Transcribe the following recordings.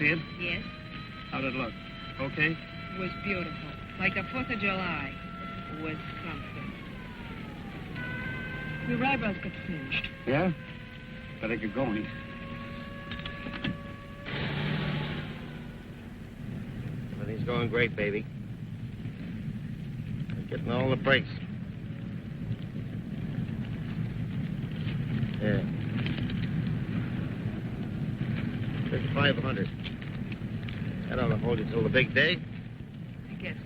see it? Yes. How did it look? Okay? It was beautiful. Like the 4th of July. It was something. Your eyebrows got singed. Yeah? Better get going. Everything's going great, baby. We're getting all the breaks. Yeah. 500. That ought to hold you till the big day. I guess so.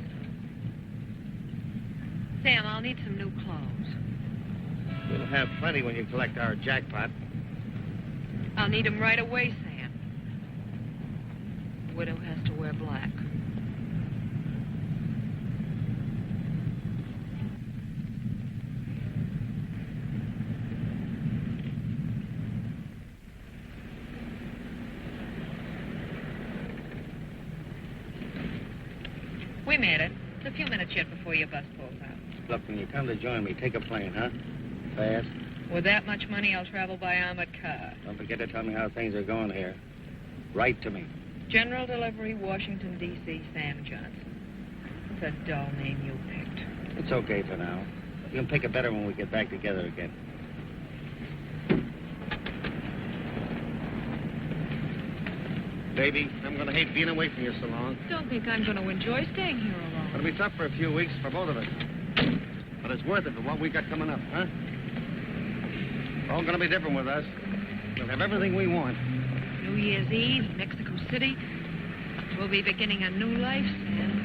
Sam, I'll need some new clothes. You'll have plenty when you collect our jackpot. I'll need them right away, Sam. The widow has to wear black. We made it. It's a few minutes yet before your bus pulls out. Look, when you come to join me, take a plane, huh? Fast. With that much money, I'll travel by armored car. Don't forget to tell me how things are going here. Write to me. General Delivery, Washington, D.C., Sam Johnson. It's a dull name you picked. It's okay for now. You can pick a better when we get back together again. Baby, I'm going to hate being away from you so long. Don't think I'm going to enjoy staying here alone. It'll be tough for a few weeks for both of us. But it's worth it for what we got coming up, huh? All going to be different with us. We'll have everything we want. New Year's Eve, Mexico City. We'll be beginning a new life, Sam.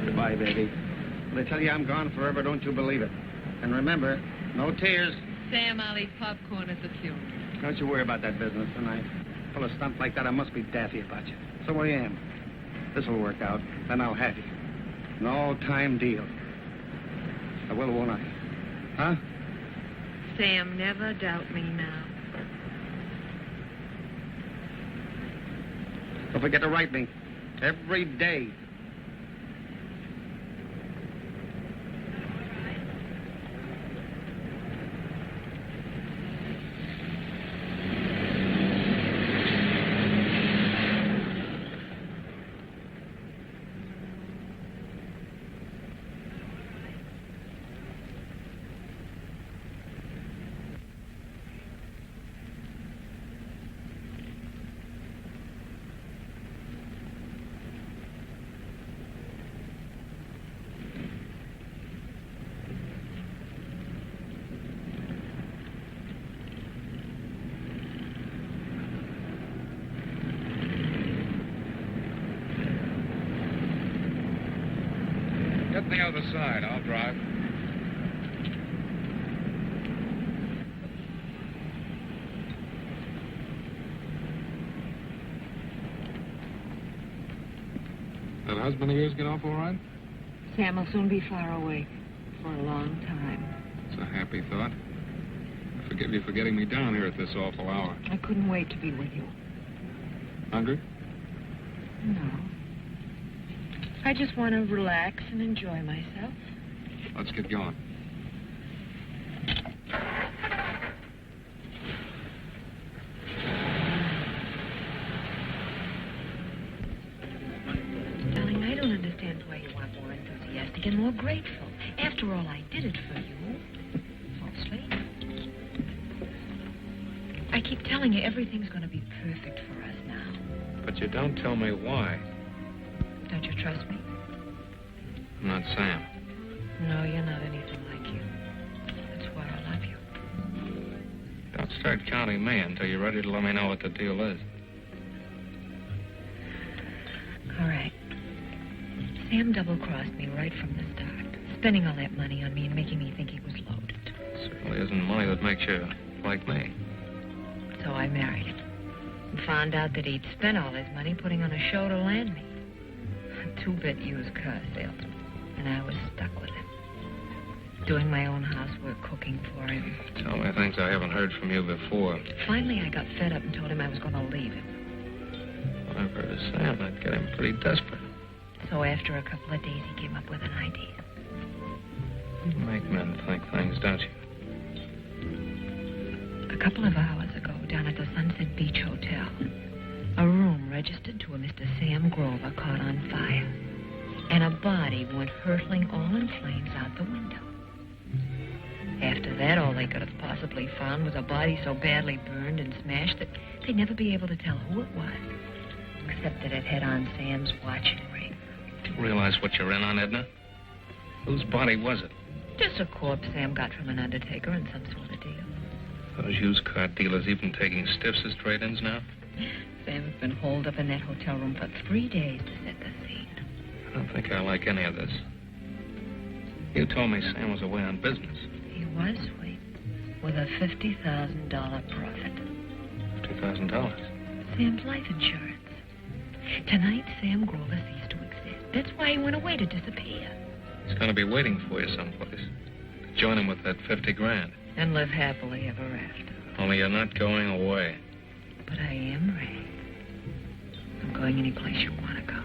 Goodbye, baby. When I tell you I'm gone forever, don't you believe it. And remember, no tears. Sam, I'll eat popcorn at the funeral. Don't you worry about that business tonight. Full of stuff like that, I must be daffy about you. So I am. This'll work out. Then I'll have you. An all-time deal. I will, won't I? Huh? Sam, never doubt me now. Don't forget to write me. Every day. Get the other side. I'll drive. That husband of yours get off all right? Sam will soon be far away. For a long time. It's a happy thought. I forgive you for getting me down here at this awful hour. I couldn't wait to be with you. Hungry? No. I just want to relax and enjoy myself. Let's get going. Darling, I don't understand why you want more enthusiastic and more grateful. After all, I did it for you. Mostly. I keep telling you everything's going to be perfect for us now. But you don't tell me why. Don't you trust me? I'm not Sam. No, you're not anything like you. That's why I love you. Don't start counting me until you're ready to let me know what the deal is. All right. Sam double-crossed me right from the start, spending all that money on me and making me think he was loaded. Certainly isn't money that makes you like me. So I married him and found out that he'd spent all his money putting on a show to land me. A two-bit used car salesman. And I was stuck with him. Doing my own housework, cooking for him. Tell me things I haven't heard from you before. Finally, I got fed up and told him I was going to leave him. When I've heard of Sam, I'd get him pretty desperate. So after a couple of days, he came up with an idea. You make men think things, don't you? A couple of hours ago, down at the Sunset Beach Hotel, a room registered to a Mr. Samm Grover caught on fire, and a body went hurtling all in flames out the window. After that, all they could have possibly found was a body so badly burned and smashed that they'd never be able to tell who it was, except that it had on Sam's watch and ring. Do you realize what you're in on, Edna? Whose body was it? Just a corpse Sam got from an undertaker in some sort of deal. Those used car dealers even taking stiffs as trade-ins now? Sam's been holed up in that hotel room for 3 days to set the scene. I don't think I like any of this. You told me Sam was away on business. He was, Sweet, with a $50,000 profit. $50,000? Sam's life insurance. Tonight, Samm Grover ceased to exist. That's why he went away to disappear. He's going to be waiting for you someplace. Join him with that 50 grand. And live happily ever after. Only you're not going away. But I am, Ray. I'm going any place you want to go.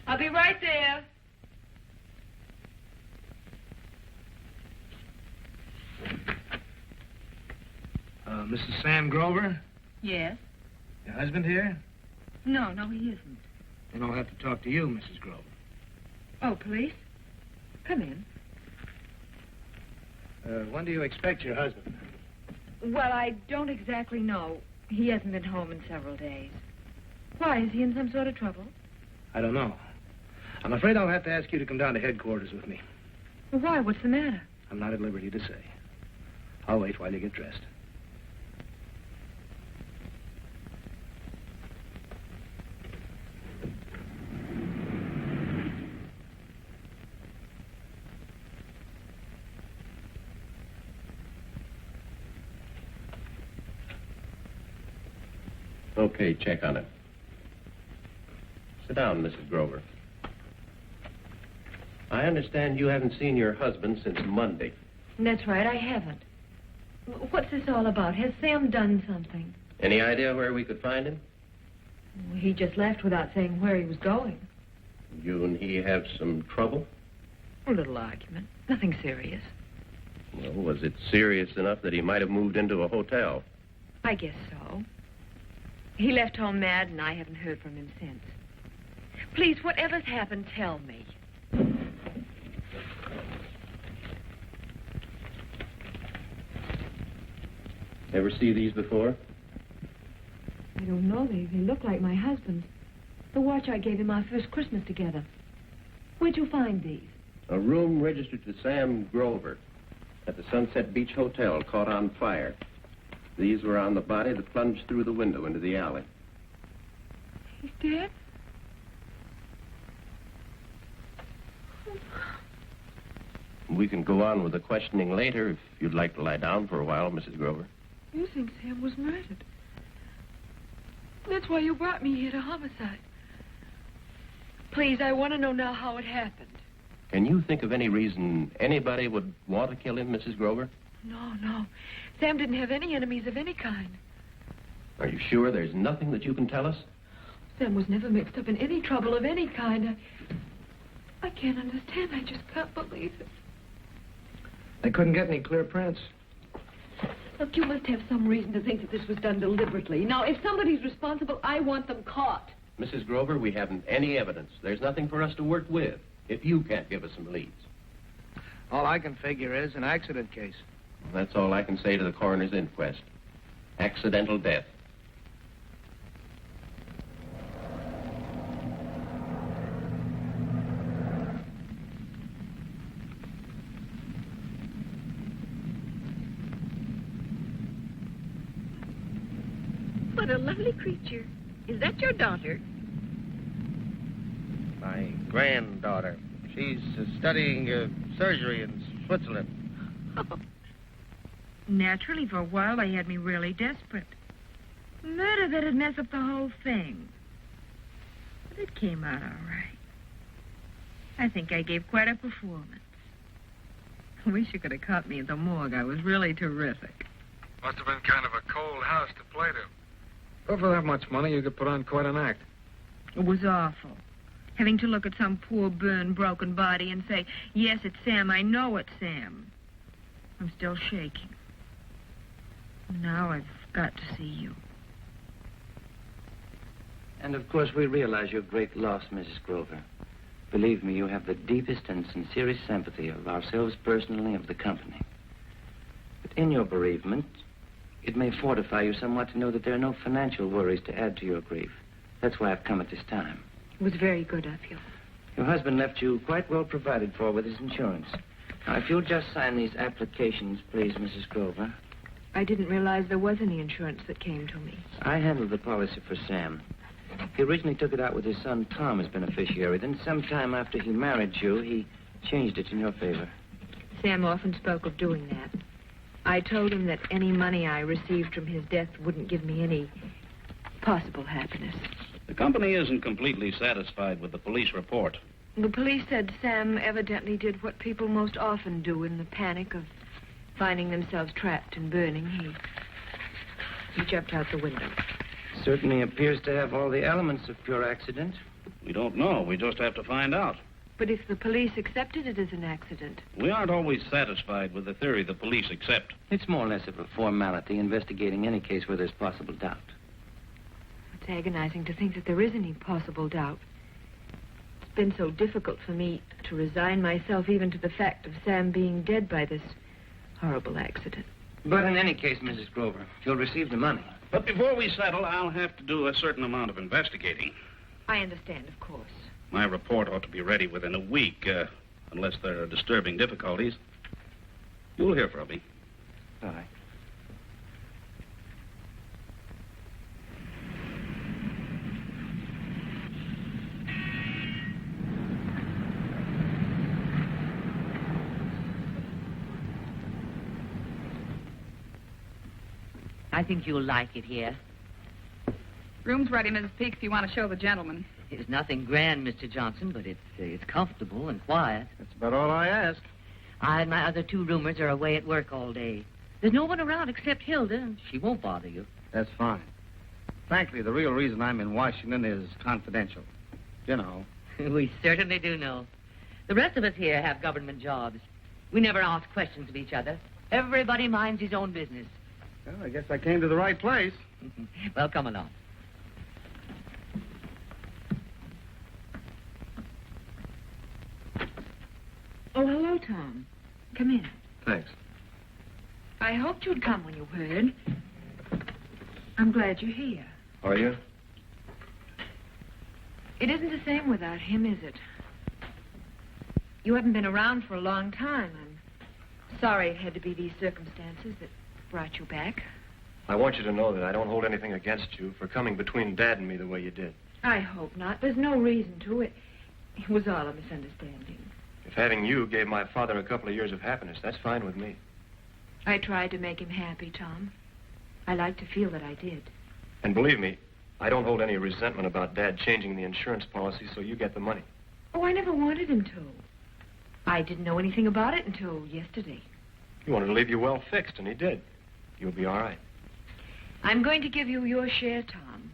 I'll be right there. Mrs. Samm Grover? Yes? Your husband here? No, he isn't. Then I'll have to talk to you, Mrs. Grover. Oh, police? Come in. When do you expect your husband? Well, I don't exactly know. He hasn't been home in several days. Why, is he in some sort of trouble? I don't know. I'm afraid I'll have to ask you to come down to headquarters with me. Well, why? What's the matter? I'm not at liberty to say. I'll wait while you get dressed. Okay, check on it. Sit down, Mrs. Grover. I understand you haven't seen your husband since Monday. That's right, I haven't. What's this all about? Has Sam done something? Any idea where we could find him? Well, he just left without saying where he was going. You and he have some trouble? A little argument. Nothing serious. Well, was it serious enough that he might have moved into a hotel? I guess so. He left home mad, and I haven't heard from him since. Please, whatever's happened, tell me. Ever see these before? I don't know. They look like my husband's. The watch I gave him our first Christmas together. Where'd you find these? A room registered to Samm Grover at the Sunset Beach Hotel caught on fire. These were on the body that plunged through the window into the alley. He's dead? We can go on with the questioning later if you'd like to lie down for a while, Mrs. Grover. You think Sam was murdered? That's why you brought me here to homicide. Please, I want to know now how it happened. Can you think of any reason anybody would want to kill him, Mrs. Grover? No. Sam didn't have any enemies of any kind. Are you sure there's nothing that you can tell us? Sam was never mixed up in any trouble of any kind. I can't understand. I just can't believe it. They couldn't get any clear prints. Look, you must have some reason to think that this was done deliberately. Now, if somebody's responsible, I want them caught. Mrs. Grover, we haven't any evidence. There's nothing for us to work with if you can't give us some leads. All I can figure is an accident case. That's all I can say to the coroner's inquest. Accidental death. What a lovely creature. Is that your daughter? My granddaughter. She's studying surgery in Switzerland. Oh. Naturally, for a while, they had me really desperate. Murder that'd mess up the whole thing. But it came out all right. I think I gave quite a performance. I wish you could have caught me at the morgue. I was really terrific. Must have been kind of a cold house to play to. Well, for that much money, you could put on quite an act. It was awful. Having to look at some poor, burned, broken body and say, yes, it's Sam. I know it's Sam. I'm still shaking. Now I've got to see you. And, of course, we realize your great loss, Mrs. Grover. Believe me, you have the deepest and sincerest sympathy of ourselves personally, of the company. But in your bereavement, it may fortify you somewhat to know that there are no financial worries to add to your grief. That's why I've come at this time. It was very good of you. Your husband left you quite well provided for with his insurance. Now, if you'll just sign these applications, please, Mrs. Grover. I didn't realize there was any insurance that came to me. I handled the policy for Sam. He originally took it out with his son Tom as beneficiary. Then sometime after he married you, he changed it in your favor. Sam often spoke of doing that. I told him that any money I received from his death wouldn't give me any possible happiness. The company isn't completely satisfied with the police report. The police said Sam evidently did what people most often do in the panic of finding themselves trapped and burning. He jumped out the window. Certainly appears to have all the elements of pure accident. We don't know. We just have to find out. But if the police accepted it as an accident... We aren't always satisfied with the theory the police accept. It's more or less of a formality investigating any case where there's possible doubt. It's agonizing to think that there is any possible doubt. It's been so difficult for me to resign myself even to the fact of Sam being dead by this horrible accident. But in any case, Mrs. Grover, you'll receive the money. But before we settle, I'll have to do a certain amount of investigating. I understand, of course. My report ought to be ready within a week, unless there are disturbing difficulties. You'll hear from me. All right. I think you'll like it here. Room's ready, Mrs. Peake, if you want to show the gentleman. It's nothing grand, Mr. Johnson, but it's comfortable and quiet. That's about all I ask. I and my other two roomers are away at work all day. There's no one around except Hilda, and she won't bother you. That's fine. Frankly, the real reason I'm in Washington is confidential. You know. We certainly do know. The rest of us here have government jobs. We never ask questions of each other. Everybody minds his own business. Well, I guess I came to the right place. Well, come along. Oh, hello, Tom. Come in. Thanks. I hoped you'd come when you heard. I'm glad you're here. Are you? It isn't the same without him, is it? You haven't been around for a long time. I'm sorry it had to be these circumstances that brought you back. I want you to know that I don't hold anything against you for coming between Dad and me the way you did. I hope not. There's no reason to. It was all a misunderstanding. If having you gave my father a couple of years of happiness, that's fine with me. I tried to make him happy, Tom. I like to feel that I did. And believe me, I don't hold any resentment about Dad changing the insurance policy so you get the money. Oh, I never wanted him to. I didn't know anything about it until yesterday. He wanted to leave you well fixed, and he did. You'll be all right. I'm going to give you your share, Tom.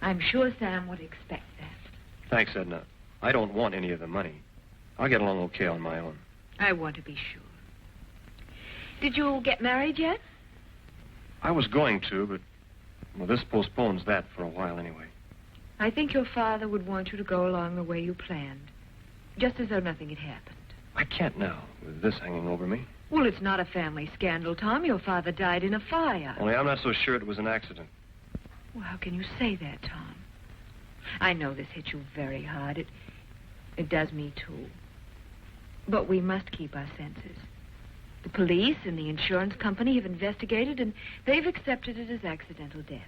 I'm sure Sam would expect that. Thanks, Edna. I don't want any of the money. I'll get along okay on my own. I want to be sure. Did you get married yet? I was going to, but, well, this postpones that for a while anyway. I think your father would want you to go along the way you planned, just as though nothing had happened. I can't now, with this hanging over me. Well, it's not a family scandal, Tom. Your father died in a fire. Only I'm not so sure it was an accident. Well, how can you say that, Tom? I know this hit you very hard. It does me, too. But we must keep our senses. The police and the insurance company have investigated, and they've accepted it as accidental death.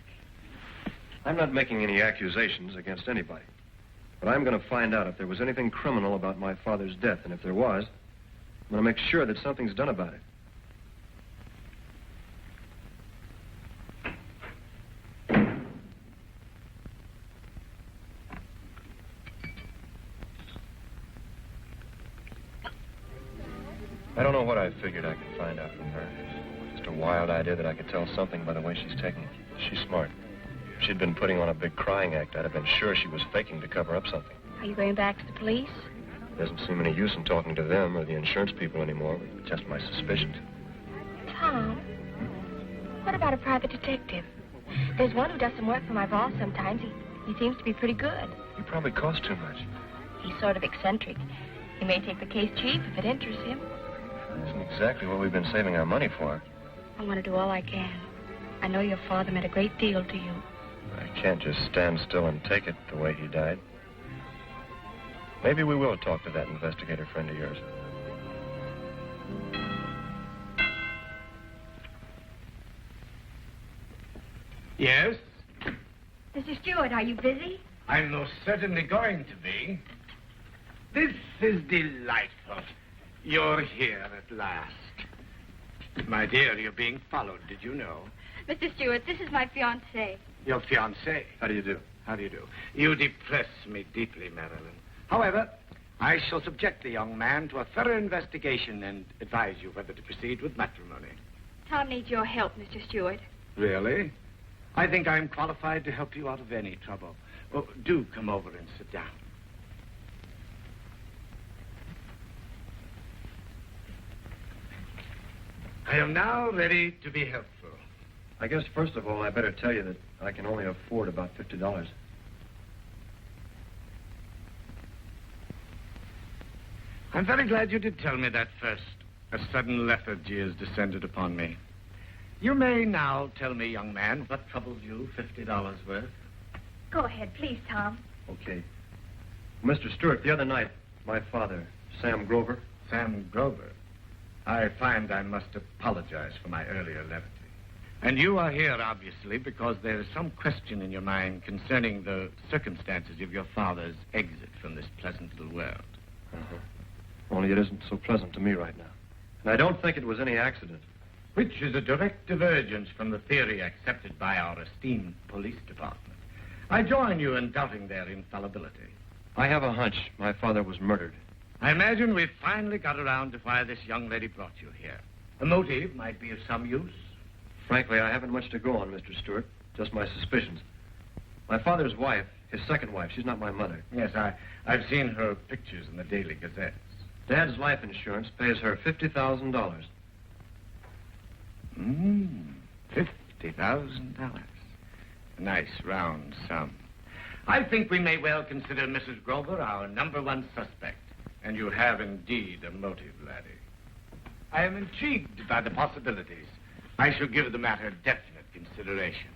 I'm not making any accusations against anybody. But I'm going to find out if there was anything criminal about my father's death. And if there was, I'm going to make sure that something's done about it. I don't know what I figured I could find out from her. Just a wild idea that I could tell something by the way she's taking it. She's smart. If she'd been putting on a big crying act, I'd have been sure she was faking to cover up something. Are you going back to the police? There doesn't seem any use in talking to them or the insurance people anymore. Just my suspicions. Tom, what about a private detective? There's one who does some work for my boss sometimes. He seems to be pretty good. You probably cost too much. He's sort of eccentric. He may take the case cheap if it interests him. That isn't exactly what we've been saving our money for. I want to do all I can. I know your father meant a great deal to you. I can't just stand still and take it the way he died. Maybe we will talk to that investigator friend of yours. Yes? Mr. Stewart, are you busy? I'm most certainly going to be. This is delightful. You're here at last. My dear, you're being followed, did you know? Mr. Stewart, this is my fiancé. Your fiancé? How do you do? How do you do? You depress me deeply, Marilyn. However, I shall subject the young man to a thorough investigation and advise you whether to proceed with matrimony. Tom needs your help, Mr. Stewart. Really? I think I'm qualified to help you out of any trouble. Oh, do come over and sit down. I am now ready to be helpful. I guess, first of all, I better tell you that I can only afford about $50. I'm very glad you did tell me that first. A sudden lethargy has descended upon me. You may now tell me, young man, what troubles you, $50 worth. Go ahead, please, Tom. Okay. Mr. Stewart, the other night, my father, Samm Grover. Samm Grover? I find I must apologize for my earlier levity. And you are here, obviously, because there is some question in your mind concerning the circumstances of your father's exit from this pleasant little world. Uh-huh. Only it isn't so pleasant to me right now. And I don't think it was any accident. Which is a direct divergence from the theory accepted by our esteemed police department. I join you in doubting their infallibility. I have a hunch my father was murdered. I imagine we've finally got around to why this young lady brought you here. A motive might be of some use. Frankly, I haven't much to go on, Mr. Stewart. Just my suspicions. My father's wife, his second wife, she's not my mother. Yes, I've seen her pictures in the daily gazettes. Dad's life insurance pays her $50,000. $50,000. Nice round sum. I think we may well consider Mrs. Grover our #1 suspect. And you have indeed a motive, laddie. I am intrigued by the possibilities. I shall give the matter definite consideration.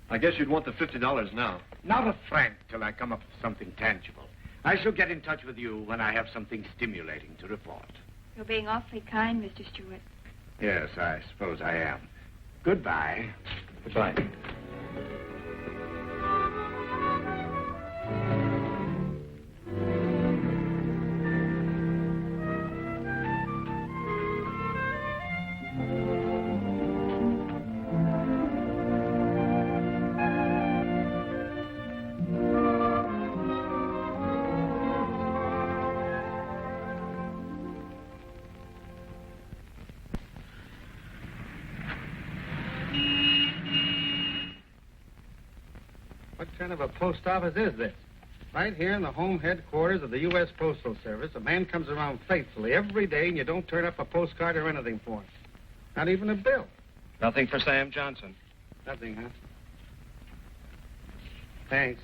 I guess you'd want the $50 now. Not a franc till I come up with something tangible. I shall get in touch with you when I have something stimulating to report. You're being awfully kind, Mr. Stewart. Yes, I suppose I am. Goodbye. Goodbye. What kind of a post office is this? Right here in the home headquarters of the U.S. Postal Service, a man comes around faithfully every day and you don't turn up a postcard or anything for him. Not even a bill. Nothing for Sam Johnson. Nothing, huh? Thanks.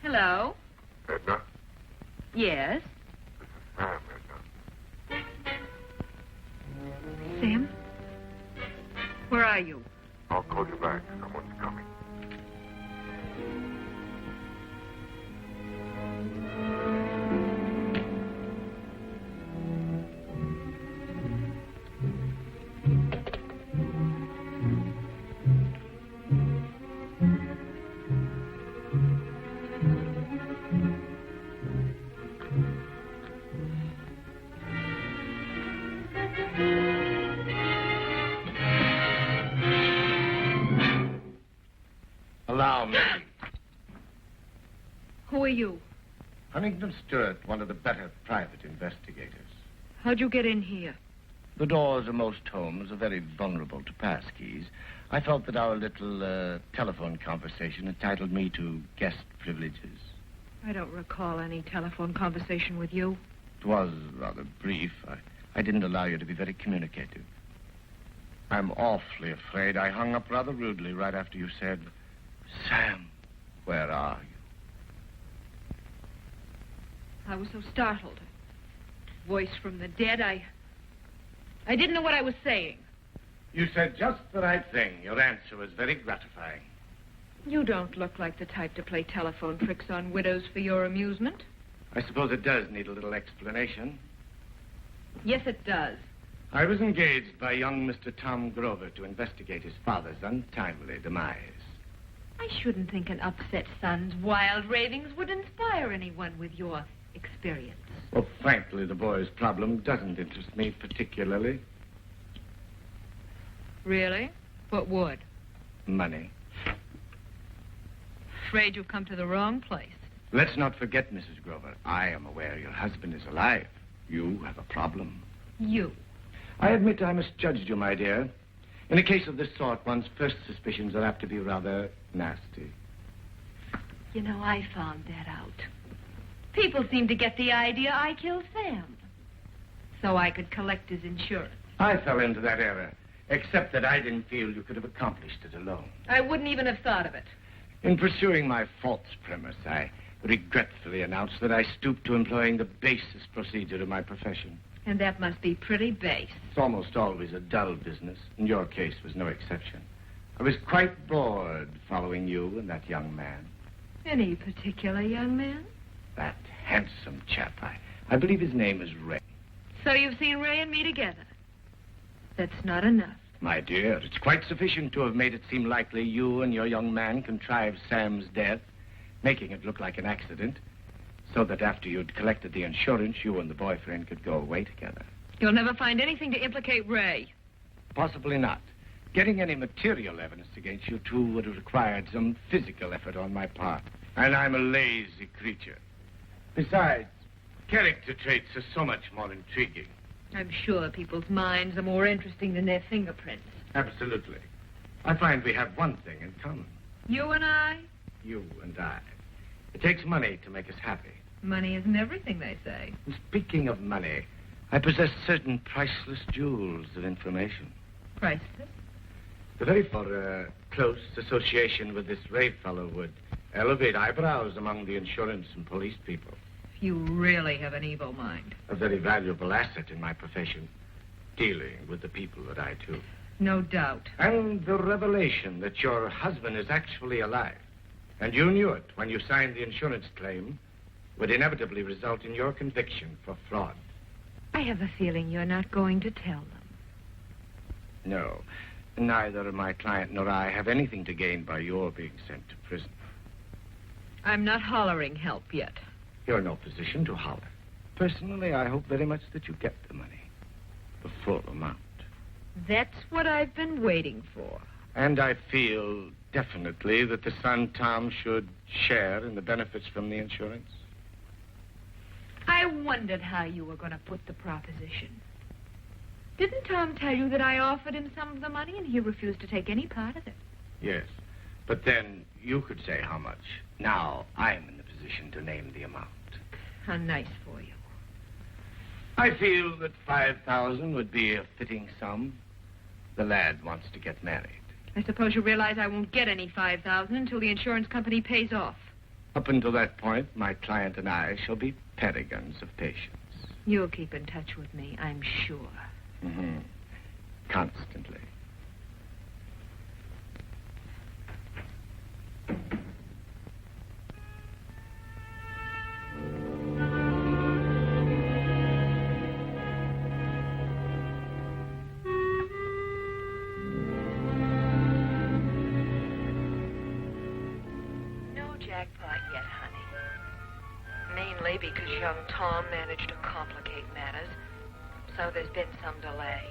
Hello? Edna? Yes? Sam, Edna. Sam? Where are you? I'll call you back. Someone's coming. Allow me. Who are you? Huntington Stewart, one of the better private investigators. How'd you get in here? The doors of most homes are very vulnerable to passkeys. I felt that our little telephone conversation entitled me to guest privileges. I don't recall any telephone conversation with you. It was rather brief. I didn't allow you to be very communicative. I'm awfully afraid I hung up rather rudely right after you said, Sam, where are you? I was so startled. Voice from the dead, I didn't know what I was saying. You said just the right thing. Your answer was very gratifying. You don't look like the type to play telephone tricks on widows for your amusement. I suppose it does need a little explanation. Yes, it does. I was engaged by young Mr. Tom Grover to investigate his father's untimely demise. I shouldn't think an upset son's wild ravings would inspire anyone with your experience. Well, frankly, the boy's problem doesn't interest me particularly. Really? What would? Money. Afraid you've come to the wrong place. Let's not forget, Mrs. Grover, I am aware your husband is alive. You have a problem. You? I admit I misjudged you, my dear. In a case of this sort, one's first suspicions are apt to be rather nasty. You know, I found that out. People seem to get the idea I killed Sam, so I could collect his insurance. I fell into that error, except that I didn't feel you could have accomplished it alone. I wouldn't even have thought of it. In pursuing my false premise, I regretfully announce that I stooped to employing the basest procedure of my profession. And that must be pretty base. It's almost always a dull business, and your case was no exception. I was quite bored following you and that young man. Any particular young man? That handsome chap. I believe his name is Ray. So you've seen Ray and me together. That's not enough. My dear, it's quite sufficient to have made it seem likely you and your young man contrived Sam's death, making it look like an accident, so that after you'd collected the insurance, you and the boyfriend could go away together. You'll never find anything to implicate Ray. Possibly not. Getting any material evidence against you two would have required some physical effort on my part. And I'm a lazy creature. Besides, character traits are so much more intriguing. I'm sure people's minds are more interesting than their fingerprints. Absolutely. I find we have one thing in common. You and I? You and I. It takes money to make us happy. Money isn't everything, they say. And speaking of money, I possess certain priceless jewels of information. Priceless? The very for close association with this Ray fellow would elevate eyebrows among the insurance and police people. You really have an evil mind. A very valuable asset in my profession, dealing with the people that I do. No doubt. And the revelation that your husband is actually alive, and you knew it when you signed the insurance claim, would inevitably result in your conviction for fraud. I have a feeling you're not going to tell them. No. Neither my client nor I have anything to gain by your being sent to prison. I'm not hollering help yet. You're in no position to holler. Personally, I hope very much that you get the money. The full amount. That's what I've been waiting for. And I feel definitely that the son, Tom, should share in the benefits from the insurance. I wondered how you were going to put the proposition. Didn't Tom tell you that I offered him some of the money and he refused to take any part of it? Yes. But then you could say how much. Now I'm in the position to name the amount. How nice for you. I feel that 5,000 would be a fitting sum. The lad wants to get married. I suppose you realize I won't get any 5,000 until the insurance company pays off. Up until that point, my client and I shall be paragons of patience. You'll keep in touch with me, I'm sure. Mm-hmm. Constantly. Jackpot yet, honey. Mainly because young Tom managed to complicate matters, so there's been some delay.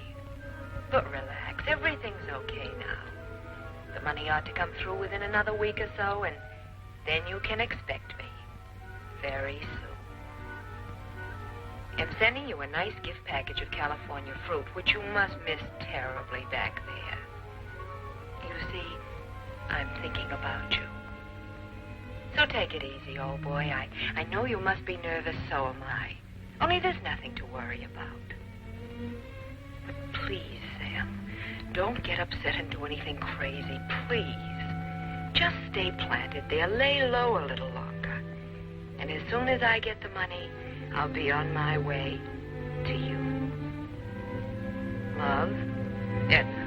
But relax, everything's okay now. The money ought to come through within another week or so, and then you can expect me. Very soon. I'm sending you a nice gift package of California fruit, which you must miss terribly back there. You see, I'm thinking about you. So take it easy, old boy. I know you must be nervous, so am I. Only there's nothing to worry about. But please, Sam, don't get upset and do anything crazy, please. Just stay planted there, lay low a little longer. And as soon as I get the money, I'll be on my way to you. Love, Edna.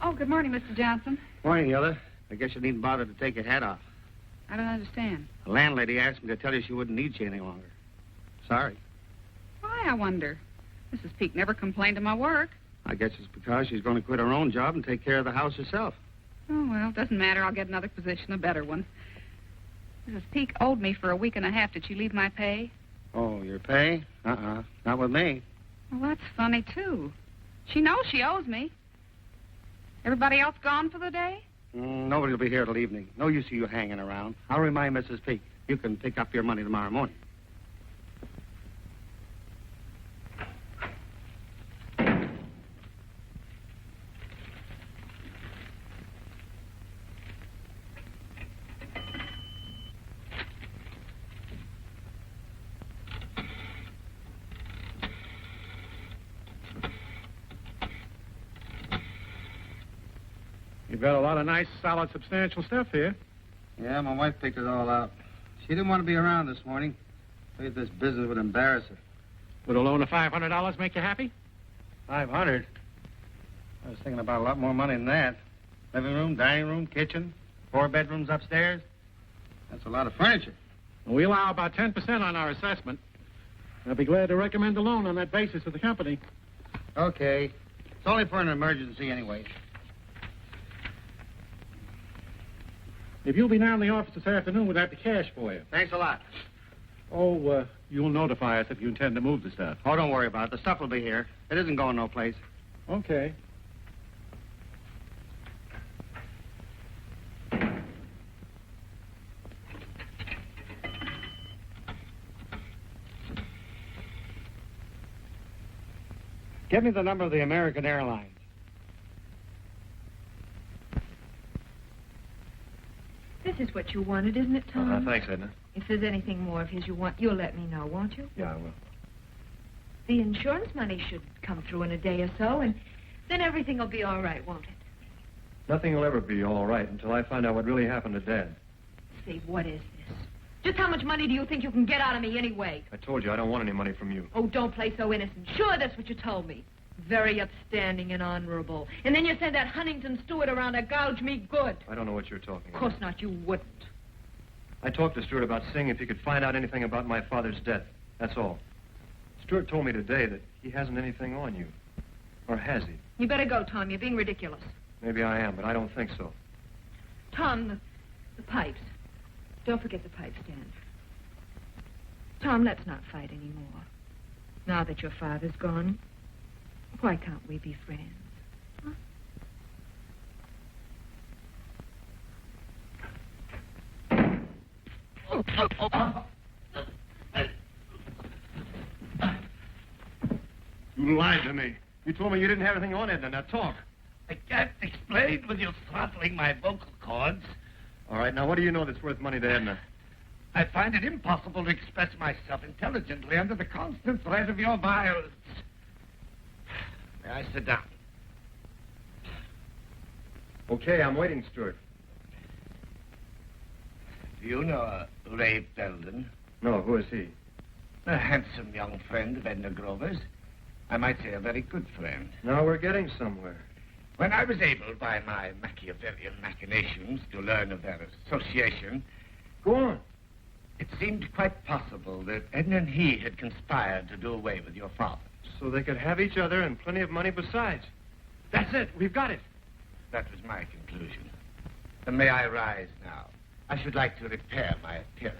Oh, good morning, Mr. Johnson. Morning, Hilda. I guess you needn't bother to take your hat off. I don't understand. The landlady asked me to tell you she wouldn't need you any longer. Sorry. Why, I wonder? Mrs. Peake never complained of my work. I guess it's because she's going to quit her own job and take care of the house herself. Oh, well, it doesn't matter. I'll get another position, a better one. Mrs. Peake owed me for a week and a half. Did she leave my pay? Oh, your pay? Not with me. Well, that's funny, too. She knows she owes me. Everybody else gone for the day? Nobody will be here till evening. No use of you hanging around. I'll remind Mrs. Peake. You can pick up your money tomorrow morning. You've got a lot of nice, solid, substantial stuff here. Yeah, my wife picked it all out. She didn't want to be around this morning. Afraid this business would embarrass her. Would a loan of $500 make you happy? 500? I was thinking about a lot more money than that. Living room, dining room, kitchen, 4 bedrooms upstairs. That's a lot of furniture. We allow about 10% on our assessment. I'll be glad to recommend a loan on that basis to the company. Okay. It's only for an emergency anyway. If you'll be down in the office this afternoon, we'd have the cash for you. Thanks a lot. Oh, you'll notify us if you intend to move the stuff. Oh, don't worry about it. The stuff will be here. It isn't going no place. Okay. Give me the number of the American Airlines. This is what you wanted, isn't it, Tom? Thanks, Edna. If there's anything more of his you want, you'll let me know, won't you? Yeah, I will. The insurance money should come through in a day or so, and then everything will be all right, won't it? Nothing will ever be all right until I find out what really happened to Dad. Say, what is this? Just how much money do you think you can get out of me anyway? I told you I don't want any money from you. Oh, don't play so innocent. Sure, that's what you told me. Very upstanding and honorable. And then you send that Huntington steward around to gouge me good. I don't know what you're talking about. Of course not, you wouldn't. I talked to Stuart about seeing if he could find out anything about my father's death. That's all. Stuart told me today that he hasn't anything on you. Or has he? You better go, Tom. You're being ridiculous. Maybe I am, but I don't think so. Tom, the pipes. Don't forget the pipe stand. Tom, let's not fight anymore. Now that your father's gone, why can't we be friends? Huh? You lied to me. You told me you didn't have anything on Edna. Now talk. I can't explain with you throttling my vocal cords. All right, now what do you know that's worth money to Edna? I find it impossible to express myself intelligently under the constant threat of your violence. May I sit down? Okay, I'm waiting, Stuart. Do you know Ray Belden? No, who is he? A handsome young friend of Edna Grover's. I might say a very good friend. Now we're getting somewhere. When I was able, by my Machiavellian machinations, to learn of their association, Go on. it seemed quite possible that Edna and he had conspired to do away with your father. So they could have each other and plenty of money besides. That's it. We've got it. That was my conclusion. And may I rise now? I should like to repair my appearance.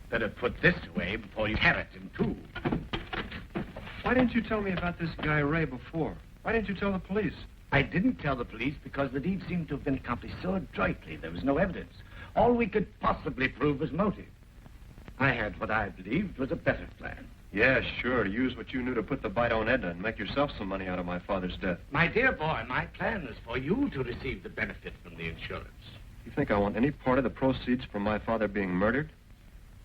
Better put this away before you tear it in two. Why didn't you tell me about this guy Ray before? Why didn't you tell the police? I didn't tell the police because the deed seemed to have been accomplished so adroitly there was no evidence. All we could possibly prove was motive. I had what I believed was a better plan. Yeah, sure. Use what you knew to put the bite on Edna and make yourself some money out of my father's death. My dear boy, my plan is for you to receive the benefit from the insurance. You think I want any part of the proceeds from my father being murdered?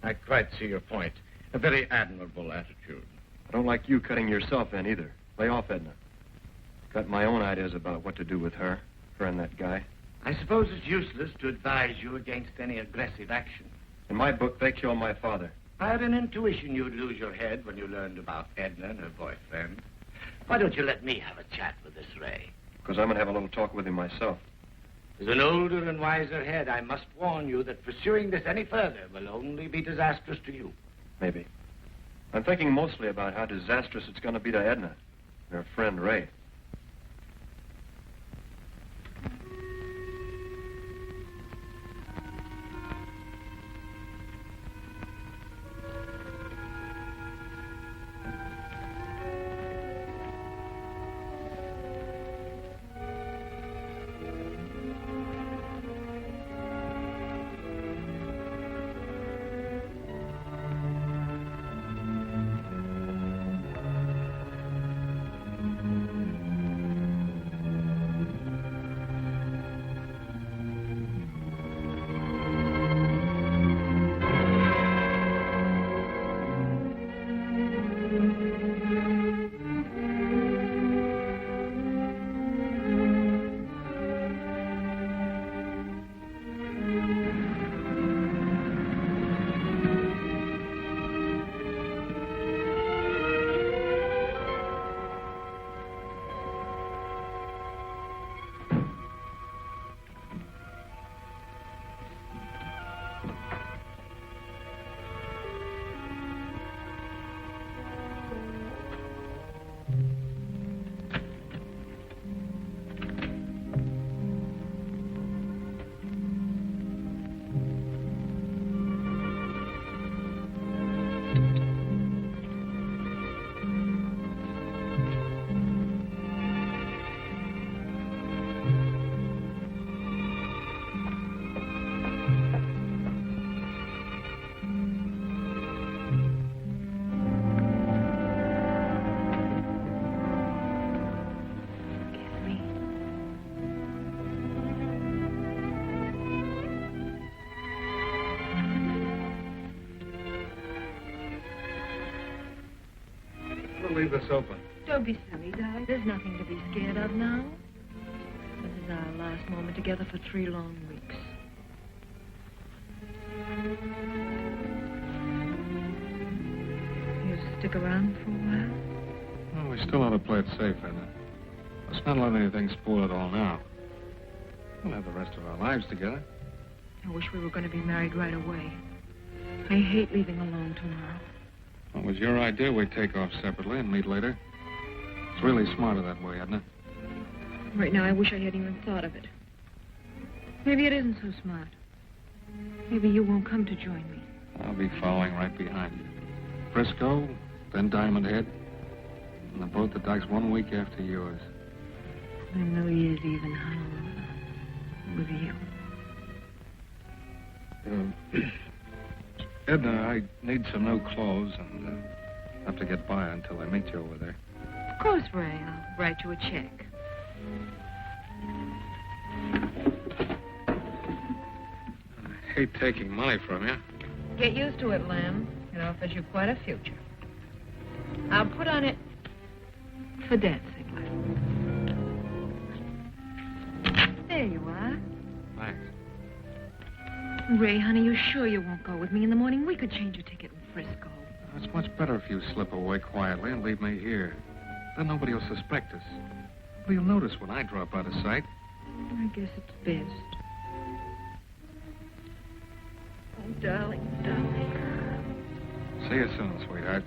I quite see your point. A very admirable attitude. I don't like you cutting yourself in either. Lay off, Edna. Got my own ideas about what to do with her and that guy. I suppose it's useless to advise you against any aggressive action. In my book, they killed my father. I had an intuition you'd lose your head when you learned about Edna and her boyfriend. Why don't you let me have a chat with this Ray? Because I'm going to have a little talk with him myself. As an older and wiser head, I must warn you that pursuing this any further will only be disastrous to you. Maybe. I'm thinking mostly about how disastrous it's going to be to Edna and her friend Ray. Leave this open. Don't be silly, Di. There's nothing to be scared of now. This is our last moment together for 3 long weeks. You stick around for a while? Well, we still ought to play it safe, Edna. Let's not let anything spoil it all now. We'll have the rest of our lives together. I wish we were going to be married right away. I hate leaving alone tomorrow. Well, it was your idea we take off separately and meet later. It's really smarter that way, Edna. Right now, I wish I hadn't even thought of it. Maybe it isn't so smart. Maybe you won't come to join me. I'll be following right behind you. Frisco, then Diamond Head. And the boat that docks 1 week after yours. And New Year's Eve in Honolulu. With you. Edna, I need some new clothes and have to get by until I meet you over there. Of course, Ray. I'll write you a check. I hate taking money from you. Get used to it, Lamb. It offers you quite a future. I'll put on it For dancing. There you are. Thanks. Ray, honey, you sure you won't go with me in the morning? We could change your ticket in Frisco. It's much better if you slip away quietly and leave me here. Then nobody will suspect us. But you'll notice when I drop out of sight. I guess it's best. Oh, darling, darling. See you soon, sweetheart.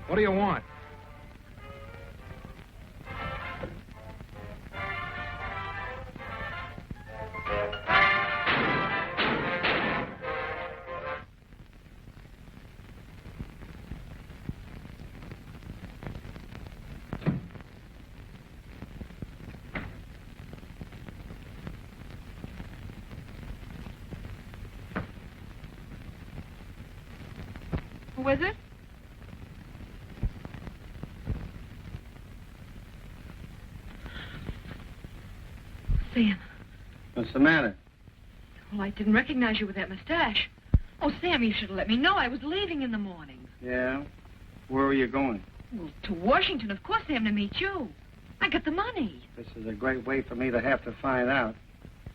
What do you want? Who is it? Sam. What's the matter? Well, I didn't recognize you with that mustache. Oh, Sam, you should have let me know. I was leaving in the morning. Yeah? Where were you going? Well, to Washington, of course, Sam, to meet you. I got the money. This is a great way for me to have to find out.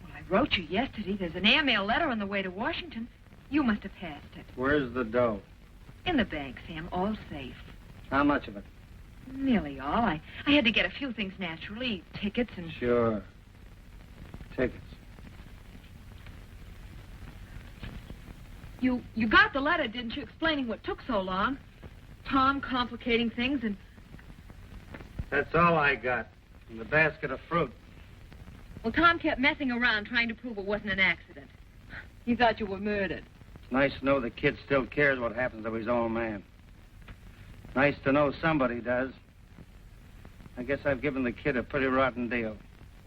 Well, I wrote you yesterday. There's an airmail letter on the way to Washington. You must have passed it. Where's the dough? In the bank, Sam, all safe. How much of it? Nearly all. I had to get a few things naturally. Tickets and... Sure. Tickets. You got the letter, didn't you, explaining what took so long? Tom complicating things and... That's all I got. And the basket of fruit. Well, Tom kept messing around trying to prove it wasn't an accident. He thought you were murdered. It's nice to know the kid still cares what happens to his own man. Nice to know somebody does. I guess I've given the kid a pretty rotten deal.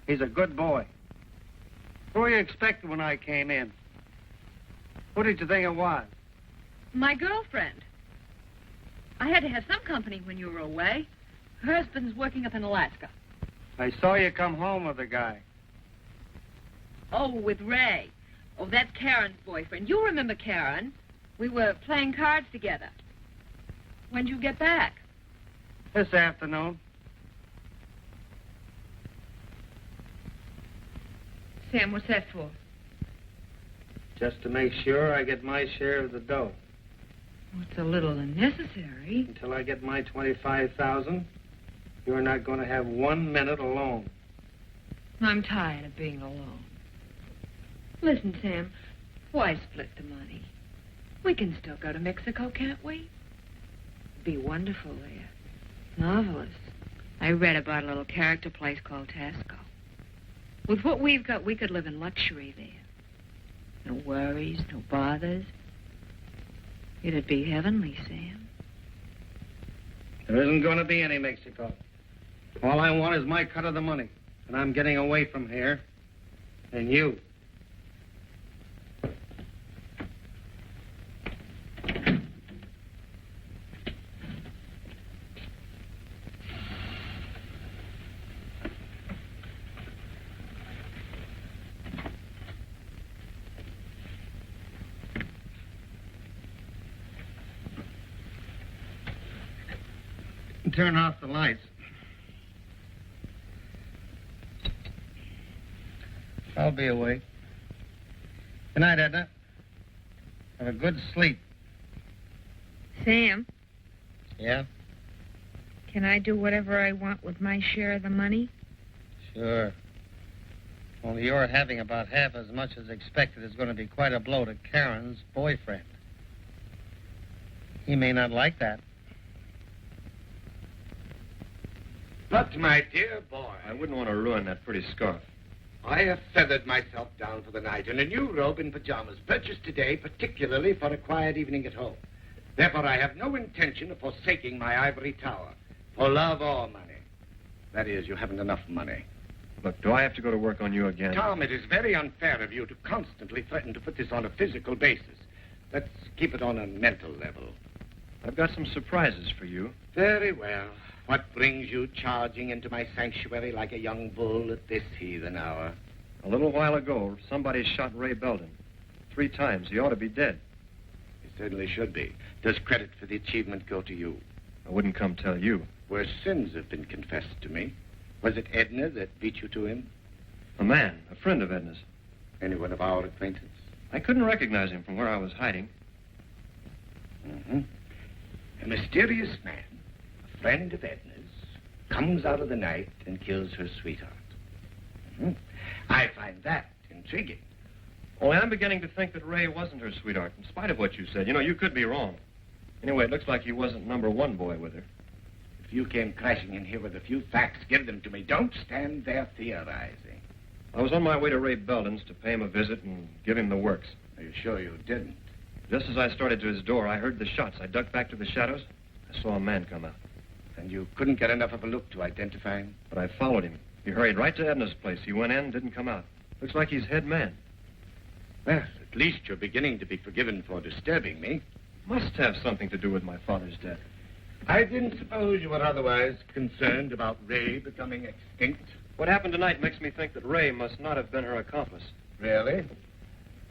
He's a good boy. Who were you expecting when I came in? Who did you think it was? My girlfriend. I had to have some company when you were away. Her husband's working up in Alaska. I saw you come home with the guy. Oh, with Ray. Oh, that's Karen's boyfriend. You remember Karen. We were playing cards together. When'd you get back? This afternoon. Sam, what's that for? Just to make sure I get my share of the dough. Well, it's a little unnecessary. Until I get my $25,000, you're not going to have 1 minute alone. I'm tired of being alone. Listen, Sam, why split the money? We can still go to Mexico, can't we? It'd be wonderful there. Marvelous. I read about a little character place called Tasco. With what we've got, we could live in luxury there. No worries, no bothers. It'd be heavenly, Sam. There isn't going to be any Mexico. All I want is my cut of the money. And I'm getting away from here. And you. Turn off the lights. I'll be awake. Good night, Edna. Have a good sleep. Sam, Yeah? can I do whatever I want with my share of the money? Sure. Only you're having about half as much as expected is going to be quite a blow to Karen's boyfriend. He may not like that. But, my dear boy, I wouldn't want to ruin that pretty scarf. I have feathered myself down for the night in a new robe and pajamas purchased today particularly for a quiet evening at home. Therefore, I have no intention of forsaking my ivory tower for love or money. That is, you haven't enough money. Look, do I have to go to work on you again? Tom, it is very unfair of you to constantly threaten to put this on a physical basis. Let's keep it on a mental level. I've got some surprises for you. Very well. What brings you charging into my sanctuary like a young bull at this heathen hour? A little while ago, somebody shot Ray Belden. 3 times. He ought to be dead. He certainly should be. Does credit for the achievement go to you? I wouldn't come tell you. Worse sins have been confessed to me. Was it Edna that beat you to him? A man, a friend of Edna's. Anyone of our acquaintance? I couldn't recognize him from where I was hiding. Mm-hmm. A mysterious man, a friend of Edna's, comes out of the night and kills her sweetheart. Mm-hmm. I find that intriguing. Only I'm beginning to think that Ray wasn't her sweetheart, in spite of what you said. You know, you could be wrong. Anyway, it looks like he wasn't #1 boy with her. If you came crashing in here with a few facts, give them to me. Don't stand there theorizing. I was on my way to Ray Belden's to pay him a visit and give him the works. Are you sure you didn't? Just as I started to his door, I heard the shots. I ducked back to the shadows. I saw a man come out. And you couldn't get enough of a look to identify him? But I followed him. He hurried right to Edna's place. He went in, didn't come out. Looks like he's head man. Well, at least you're beginning to be forgiven for disturbing me. Must have something to do with my father's death. I didn't suppose you were otherwise concerned about Ray becoming extinct. What happened tonight makes me think that Ray must not have been her accomplice. Really?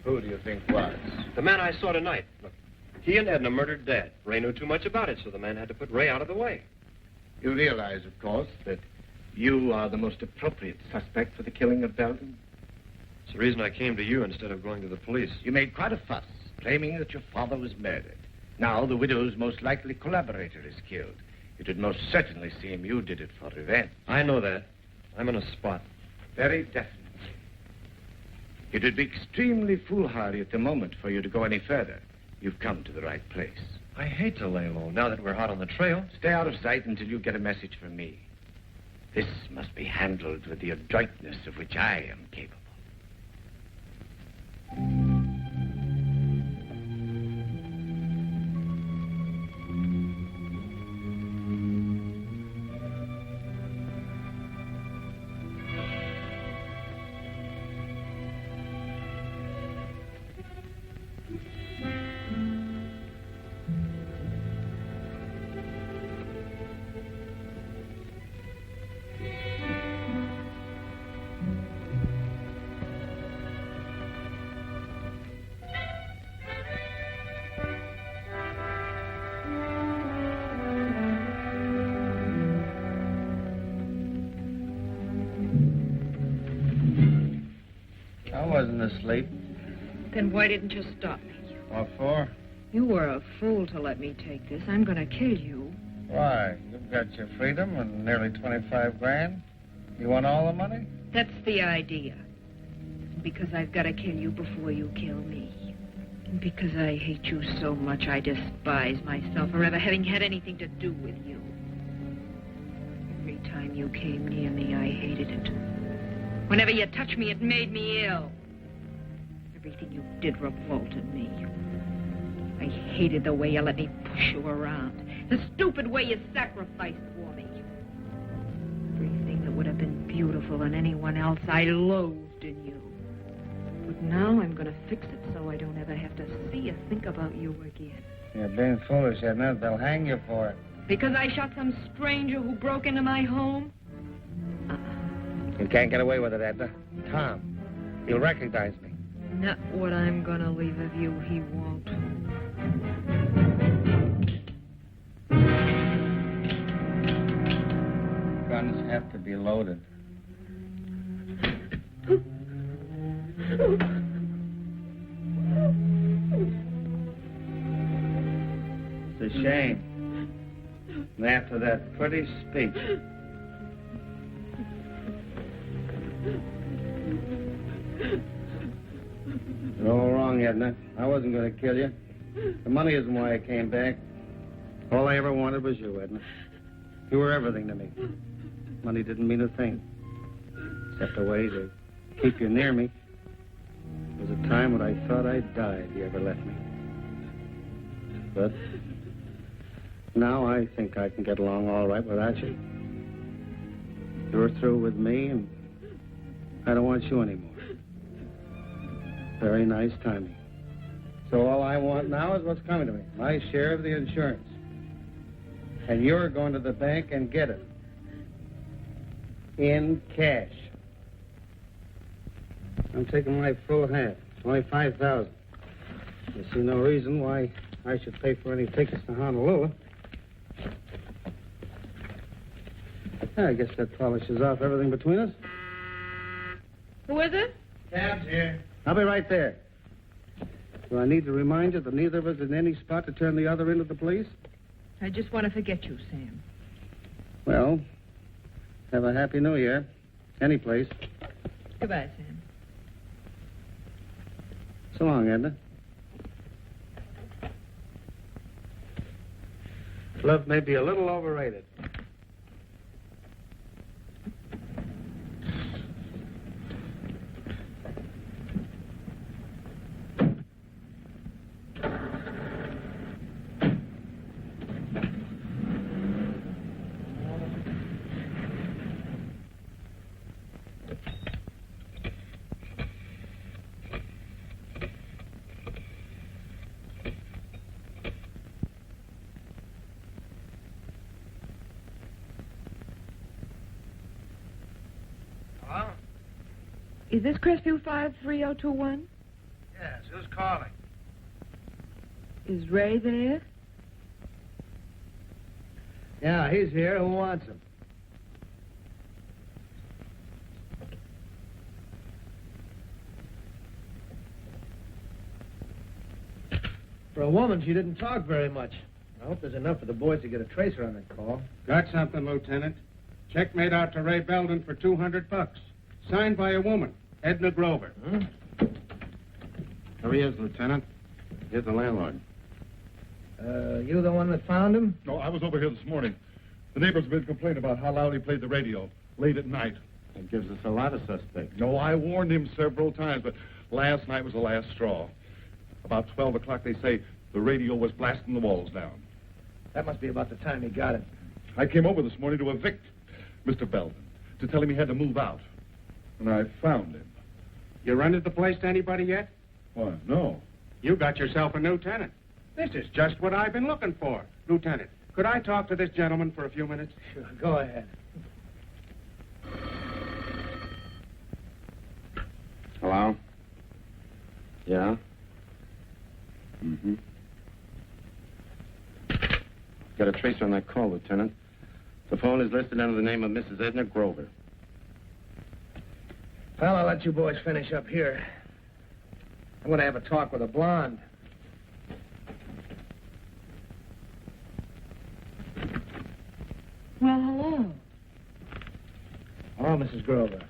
Who do you think was? The man I saw tonight. Look, he and Edna murdered Dad. Ray knew too much about it, so the man had to put Ray out of the way. You realize, of course, that you are the most appropriate suspect for the killing of Belden? It's the reason I came to you instead of going to the police. You made quite a fuss, claiming that your father was murdered. Now the widow's most likely collaborator is killed. It would most certainly seem you did it for revenge. I know that. I'm in a spot. Very definitely. It would be extremely foolhardy at the moment for you to go any further. You've come to the right place. I hate to lay low now that we're hot on the trail. Stay out of sight until you get a message from me. This must be handled with the adroitness of which I am capable. I wasn't asleep. Then why didn't you stop me? What for? You were a fool to let me take this. I'm going to kill you. Why? You've got your freedom and nearly 25 grand. You want all the money? That's the idea. Because I've got to kill you before you kill me. And because I hate you so much, I despise myself for ever having had anything to do with you. Every time you came near me, I hated it. Whenever you touched me, it made me ill. Everything you did revolted me. I hated the way you let me push you around. The stupid way you sacrificed for me. Everything that would have been beautiful in anyone else, I loathed in you. But now I'm going to fix it so I don't ever have to see or think about you again. You're being foolish, Edna. They'll hang you for it. Because I shot some stranger who broke into my home? You can't get away with it, Edna. Tom, he'll recognize me. Not what I'm going to leave of you, he won't. Guns have to be loaded. It's a shame. And after that pretty speech. You're all wrong, Edna. I wasn't going to kill you. The money isn't why I came back. All I ever wanted was you, Edna. You were everything to me. Money didn't mean a thing. Except a way to keep you near me. There was a time when I thought I'd die if you ever left me. But now I think I can get along all right without you. You're through with me, and I don't want you anymore. Very nice timing. So all I want now is what's coming to me. My share of the insurance. And you're going to the bank and get it. In cash. I'm taking my full half. Only $5,000. I see no reason why I should pay for any tickets to Honolulu. I guess that polishes off everything between us. Who is it? Cab's here. I'll be right there. Do I need to remind you that neither of us is in any spot to turn the other into the police? I just want to forget you, Sam. Well, have a happy new year. Any place. Goodbye, Sam. So long, Edna. Love may be a little overrated. Is this Crestview 53021? Yes, who's calling? Is Ray there? Yeah, he's here. Who wants him? For a woman, she didn't talk very much. I hope there's enough for the boys to get a tracer on that call. Got something, Lieutenant. Check made out to Ray Belden for $200. Signed by a woman, Edna Grover. There he is, Lieutenant. Here's the landlord. You the one that found him? No, I was over here this morning. The neighbors have been complaining about how loud he played the radio late at night. That gives us a lot of suspects. No, I warned him several times, but last night was the last straw. About 12 o'clock, they say, the radio was blasting the walls down. That must be about the time he got it. I came over this morning to evict Mr. Belden, to tell him he had to move out. And I found him. You rented the place to anybody yet? Why, no. You got yourself a new tenant. This is just what I've been looking for. Lieutenant, could I talk to this gentleman for a few minutes? Sure, go ahead. Hello? Yeah? Mm-hmm. Got a tracer on that call, Lieutenant. The phone is listed under the name of Mrs. Edna Grover. Well, I'll let you boys finish up here. I'm going to have a talk with a blonde. Well, hello. Hello, Mrs. Grover.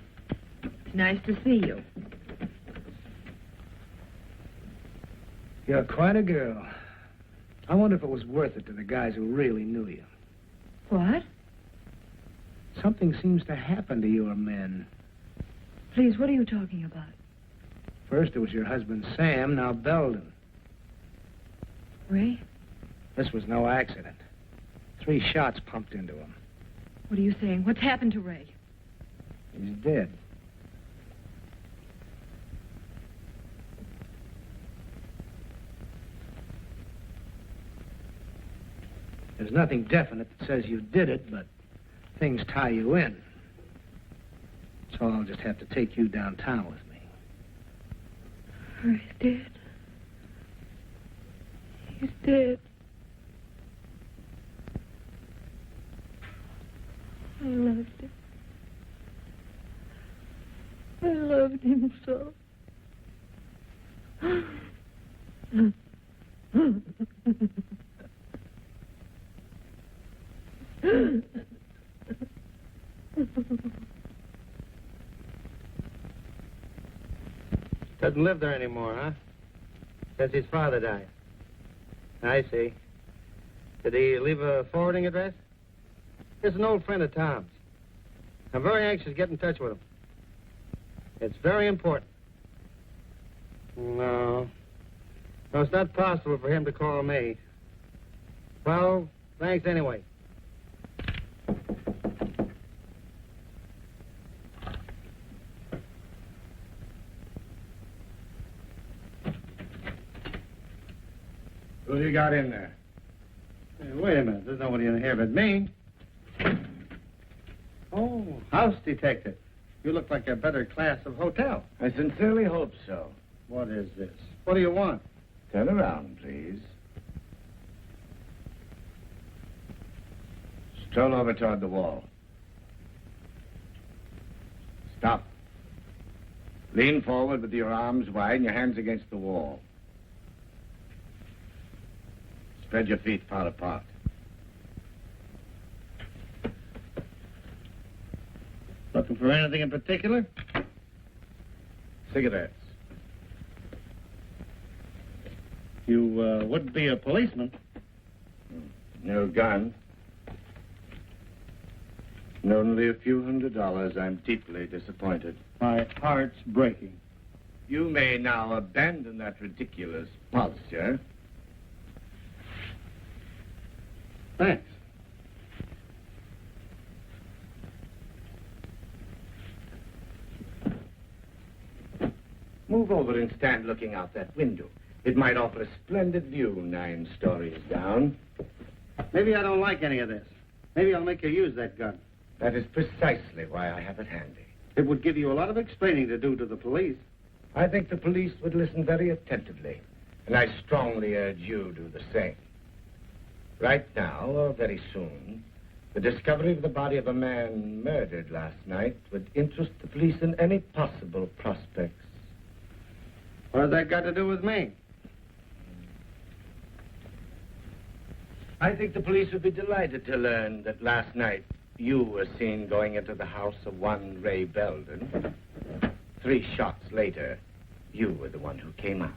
Nice to see you. You're quite a girl. I wonder if it was worth it to the guys who really knew you. What? Something seems to happen to your men. Please, what are you talking about? First, it was your husband, Sam, now Belden. Ray? This was no accident. 3 shots pumped into him. What are you saying? What's happened to Ray? He's dead. There's nothing definite that says you did it, but things tie you in. So I'll just have to take you downtown with me. Ray's dead. He's dead. I loved him. I loved him so. Doesn't live there anymore, huh? Since his father died. I see. Did he leave a forwarding address? He's an old friend of Tom's. I'm very anxious to get in touch with him. It's very important. No, it's not possible for him to call me. Well, thanks anyway. Who you got in there? Hey, wait a minute. There's nobody in here but me. Oh, house detective. You look like a better class of hotel. I sincerely hope so. What is this? What do you want? Turn around, please. Stroll over toward the wall. Stop. Lean forward with your arms wide and your hands against the wall. Spread your feet far apart. Looking for anything in particular? Cigarettes. You wouldn't be a policeman. No gun. And only a few $100. I'm deeply disappointed. My heart's breaking. You may now abandon that ridiculous posture. Thanks. Move over and stand looking out that window. It might offer a splendid view 9 stories down. Maybe I don't like any of this. Maybe I'll make you use that gun. That is precisely why I have it handy. It would give you a lot of explaining to do to the police. I think the police would listen very attentively, and I strongly urge you do the same. Right now, or very soon, the discovery of the body of a man murdered last night would interest the police in any possible prospects. What has that got to do with me? I think the police would be delighted to learn that last night you were seen going into the house of one Ray Belden. 3 shots later, you were the one who came out.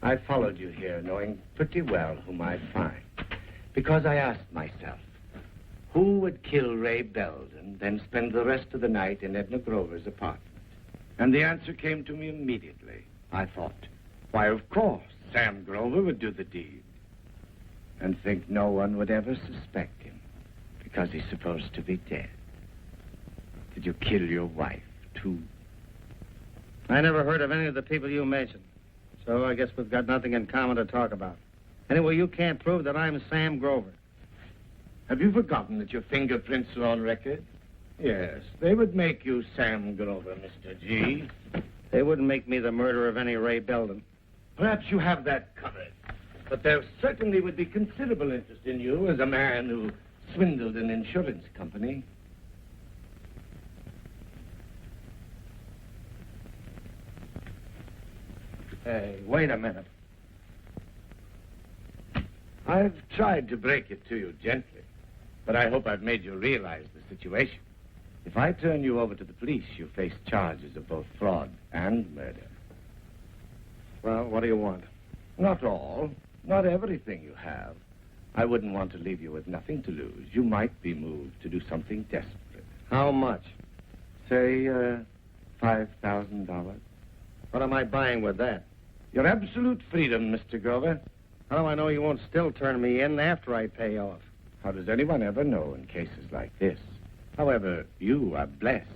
I followed you here knowing pretty well whom I'd find, because I asked myself, who would kill Ray Belden, then spend the rest of the night in Edna Grover's apartment? And the answer came to me immediately. I thought, why, of course, Samm Grover would do the deed. And think no one would ever suspect him, because he's supposed to be dead. Did you kill your wife, too? I never heard of any of the people you mentioned, so I guess we've got nothing in common to talk about. Anyway, you can't prove that I'm Samm Grover. Have you forgotten that your fingerprints are on record? Yes, they would make you Samm Grover, Mr. G. They wouldn't make me the murderer of any Ray Belden. Perhaps you have that covered. But there certainly would be considerable interest in you as a man who swindled an insurance company. Hey, wait a minute. I've tried to break it to you gently, but I hope I've made you realize the situation. If I turn you over to the police, you face charges of both fraud and murder. Well, what do you want? Not all. Not everything you have. I wouldn't want to leave you with nothing to lose. You might be moved to do something desperate. How much? Say, $5,000. What am I buying with that? Your absolute freedom, Mr. Grover. How do I know you won't still turn me in after I pay off? How does anyone ever know in cases like this? However, you are blessed,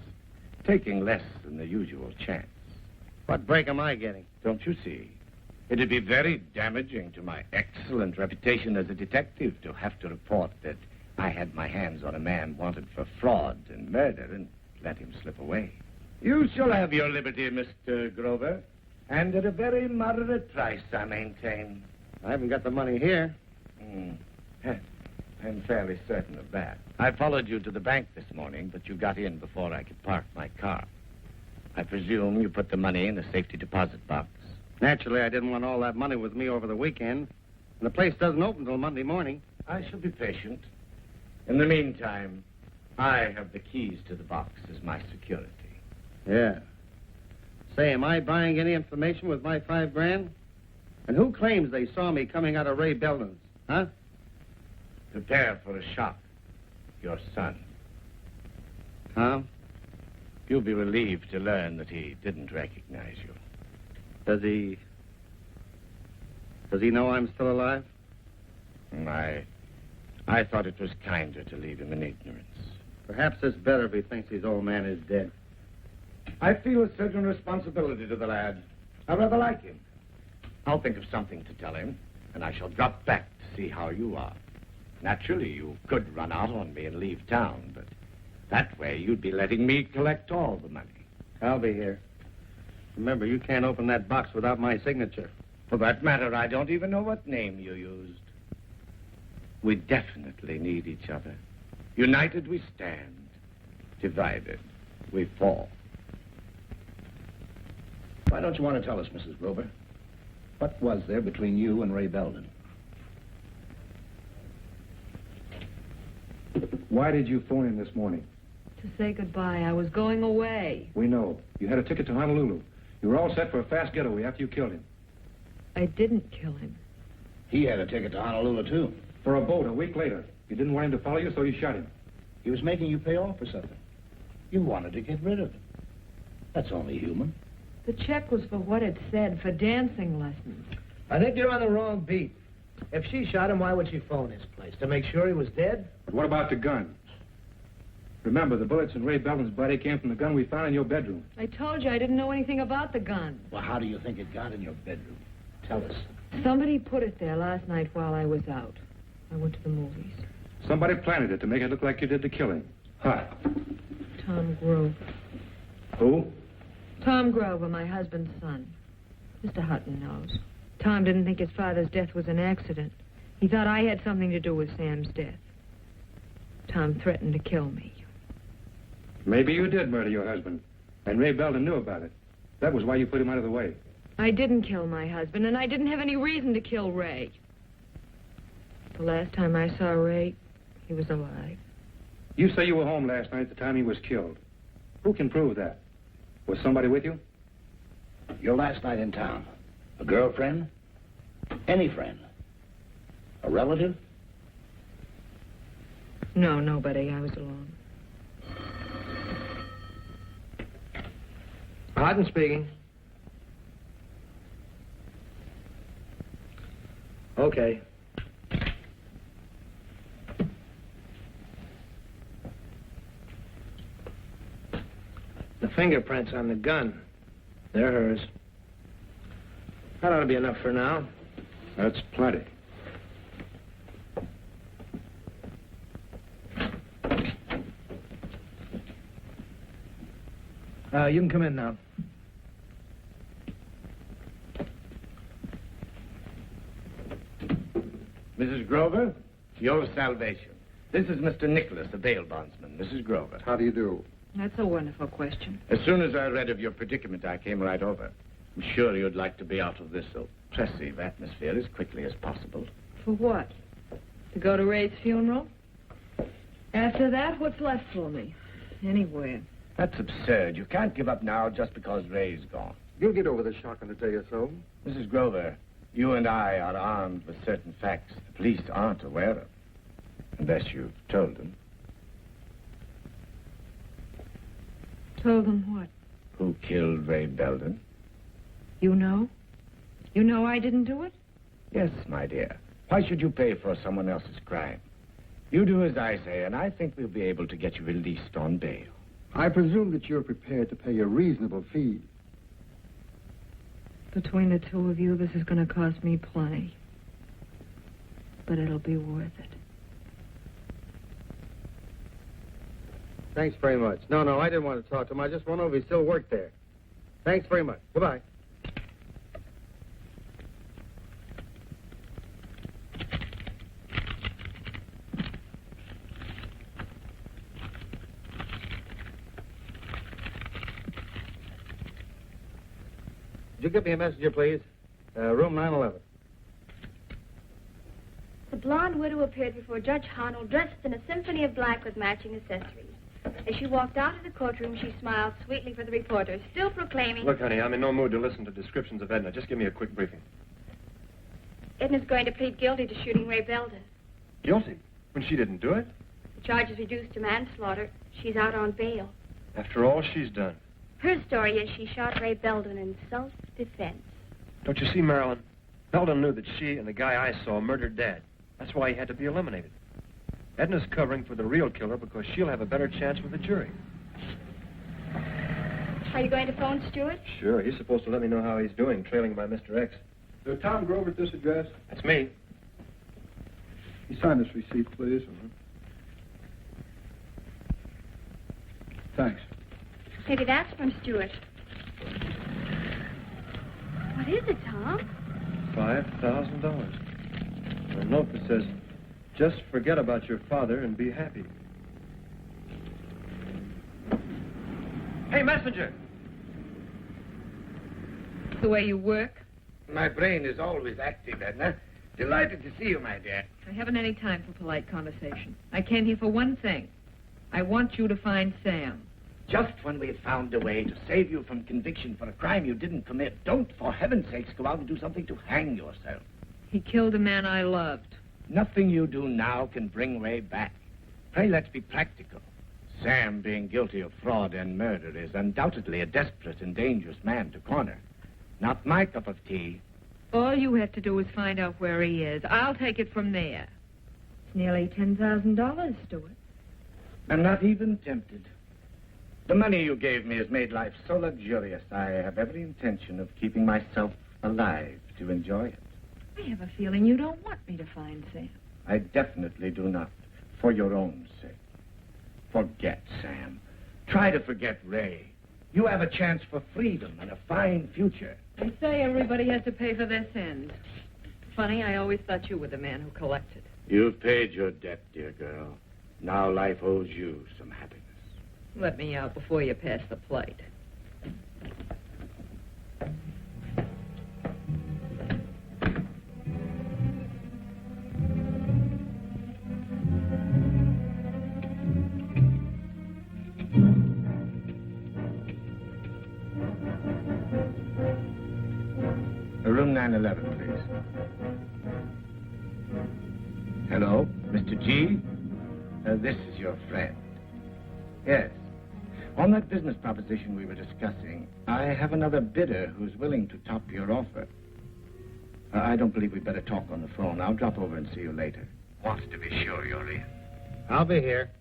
taking less than the usual chance. What break am I getting? Don't you see? It'd be very damaging to my excellent reputation as a detective to have to report that I had my hands on a man wanted for fraud and murder and let him slip away. You shall have your liberty, Mr. Grover, and at a very moderate price, I maintain. I haven't got the money here. I'm fairly certain of that. I followed you to the bank this morning, but you got in before I could park my car. I presume you put the money in a safety deposit box. Naturally, I didn't want all that money with me over the weekend. And the place doesn't open till Monday morning. I shall be patient. In the meantime, I have the keys to the box as my security. Yeah. Say, am I buying any information with my $5,000? And who claims they saw me coming out of Ray Belden's? Huh? Prepare for a shock. Your son. Tom? You'll be relieved to learn that he didn't recognize you. Does he know I'm still alive? I thought it was kinder to leave him in ignorance. Perhaps it's better if he thinks his old man is dead. I feel a certain responsibility to the lad. I rather like him. I'll think of something to tell him, and I shall drop back to see how you are. Naturally, you could run out on me and leave town, but that way you'd be letting me collect all the money. I'll be here. Remember, you can't open that box without my signature. For that matter, I don't even know what name you used. We definitely need each other. United we stand. Divided we fall. Why don't you want to tell us, Mrs. Grover? What was there between you and Ray Belden? Why did you phone in this morning? To say goodbye. I was going away. We know. You had a ticket to Honolulu. You were all set for a fast getaway after you killed him. I didn't kill him. He had a ticket to Honolulu, too. For a boat a week later. You didn't want him to follow you, so you shot him. He was making you pay off for something. You wanted to get rid of him. That's only human. The check was for what it said, for dancing lessons. I think you're on the wrong beat. If she shot him, why would she phone his place? To make sure he was dead? But what about the gun? Remember, the bullets in Ray Belden's body came from the gun we found in your bedroom. I told you I didn't know anything about the gun. Well, how do you think it got in your bedroom? Tell us. Somebody put it there last night while I was out. I went to the movies. Somebody planted it to make it look like you did the killing. Huh? Tom Grover. Who? Tom Grover, my husband's son. Mr. Hutton knows. Tom didn't think his father's death was an accident. He thought I had something to do with Sam's death. Tom threatened to kill me. Maybe you did murder your husband, and Ray Belden knew about it. That was why you put him out of the way. I didn't kill my husband, and I didn't have any reason to kill Ray. The last time I saw Ray, he was alive. You say you were home last night at the time he was killed. Who can prove that? Was somebody with you? Your last night in town. A girlfriend? Any friend? A relative? No, nobody. I was alone. Hutton speaking. Okay. The fingerprints on the gun. They're hers. That ought to be enough for now. That's plenty. You can come in now. Mrs. Grover, your salvation. This is Mr. Nicholas, the bail bondsman. Mrs. Grover. How do you do? That's a wonderful question. As soon as I read of your predicament, I came right over. I'm sure you'd like to be out of this oppressive atmosphere as quickly as possible. For what? To go to Ray's funeral? After that, what's left for me? Anywhere. That's absurd. You can't give up now just because Ray's gone. You'll get over the shock in a day or so. Mrs. Grover, you and I are armed with certain facts the police aren't aware of. Unless you've told them. Told them what? Who killed Ray Belden? You know? You know I didn't do it? Yes, my dear. Why should you pay for someone else's crime? You do as I say, and I think we'll be able to get you released on bail. I presume that you're prepared to pay a reasonable fee. Between the two of you, this is going to cost me plenty. But it'll be worth it. Thanks very much. No, I didn't want to talk to him. I just want to know if he still worked there. Thanks very much. Goodbye. Would you get me a messenger, please? Room 911. The blonde widow appeared before Judge Harnell dressed in a symphony of black with matching accessories. As she walked out of the courtroom, she smiled sweetly for the reporters, still proclaiming... Look, honey, I'm in no mood to listen to descriptions of Edna. Just give me a quick briefing. Edna's going to plead guilty to shooting Ray Belden. Guilty? When she didn't do it? The charge is reduced to manslaughter. She's out on bail. After all she's done. Her story is she shot Ray Belden in self-defense. Don't you see, Marilyn? Belden knew that she and the guy I saw murdered Dad. That's why he had to be eliminated. Edna's covering for the real killer because she'll have a better chance with the jury. Are you going to phone Stewart? Sure, he's supposed to let me know how he's doing, trailing by Mr. X. So Tom Grover at this address? That's me. You sign this receipt, please. Thanks. Maybe that's from Stewart. What is it, Tom? $5,000. A note that says, just forget about your father and be happy. Hey, messenger! The way you work? My brain is always active, Edna. Delighted to see you, my dear. I haven't any time for polite conversation. I came here for one thing. I want you to find Sam. Just when we've found a way to save you from conviction for a crime you didn't commit, don't, for heaven's sakes, go out and do something to hang yourself. He killed a man I loved. Nothing you do now can bring Ray back. Pray, let's be practical. Sam, being guilty of fraud and murder, is undoubtedly a desperate and dangerous man to corner. Not my cup of tea. All you have to do is find out where he is. I'll take it from there. It's nearly $10,000, Stewart. I'm not even tempted. The money you gave me has made life so luxurious, I have every intention of keeping myself alive to enjoy it. I have a feeling you don't want me to find Sam. I definitely do not, for your own sake. Forget Sam. Try to forget Ray. You have a chance for freedom and a fine future. They say everybody has to pay for their sins. Funny, I always thought you were the man who collected. You've paid your debt, dear girl. Now life owes you some happiness. Let me out before you pass the plate. Room 911, please. Hello, Mr. G? This is your friend. Yes. On that business proposition we were discussing, I have another bidder who's willing to top your offer. I don't believe we'd better talk on the phone. I'll drop over and see you later. Wants to be sure you're in. I'll be here.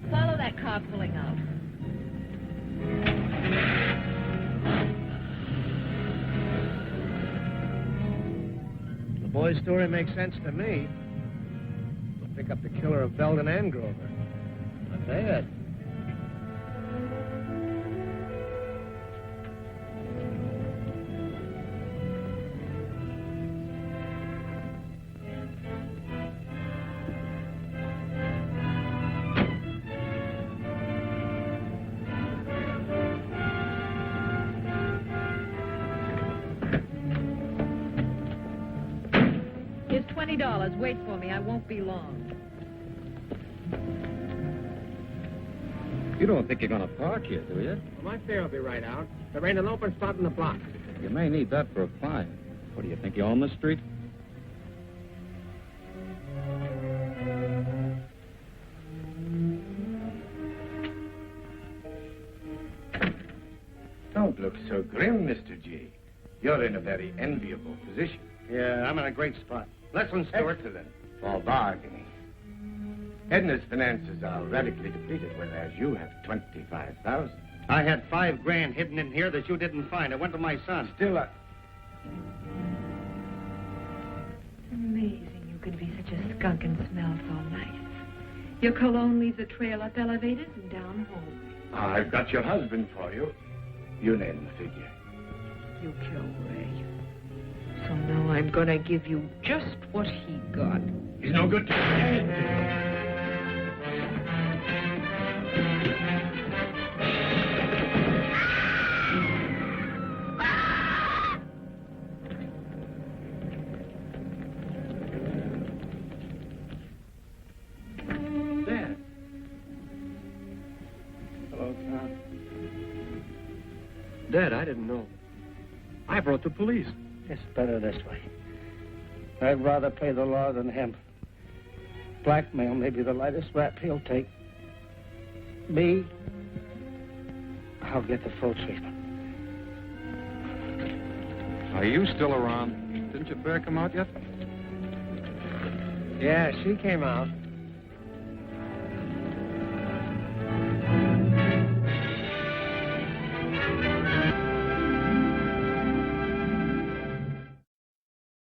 Follow that car pulling out. The boy's story makes sense to me. We'll pick up the killer of Belden and Grover. Not bad. Here's $20. Wait for me. I won't be long. You don't think you're going to park here, do you? Well, my fare will be right out. There ain't an open spot in the block. You may need that for a client. What do you think, you own the street? look so grim, Mr. G. You're in a very enviable position. Yeah, I'm in a great spot. Listen, Stewart. Excellent for bargaining. Edna's finances are radically depleted, whereas you have 25,000. I had $5,000 hidden in here that you didn't find. I went to my son. Still, Amazing you could be such a skunk and smell so nice. Your cologne leaves a trail up elevators and down home. I've got your husband for you. You name the figure. You killed Ray. So now I'm gonna give you just what he got. He's no good to me. Dad, I didn't know. I brought the police. It's better this way. I'd rather pay the law than him. Blackmail may be the lightest rap he'll take. Me, I'll get the full treatment. Are you still around? Didn't your bear come out yet? Yeah, she came out.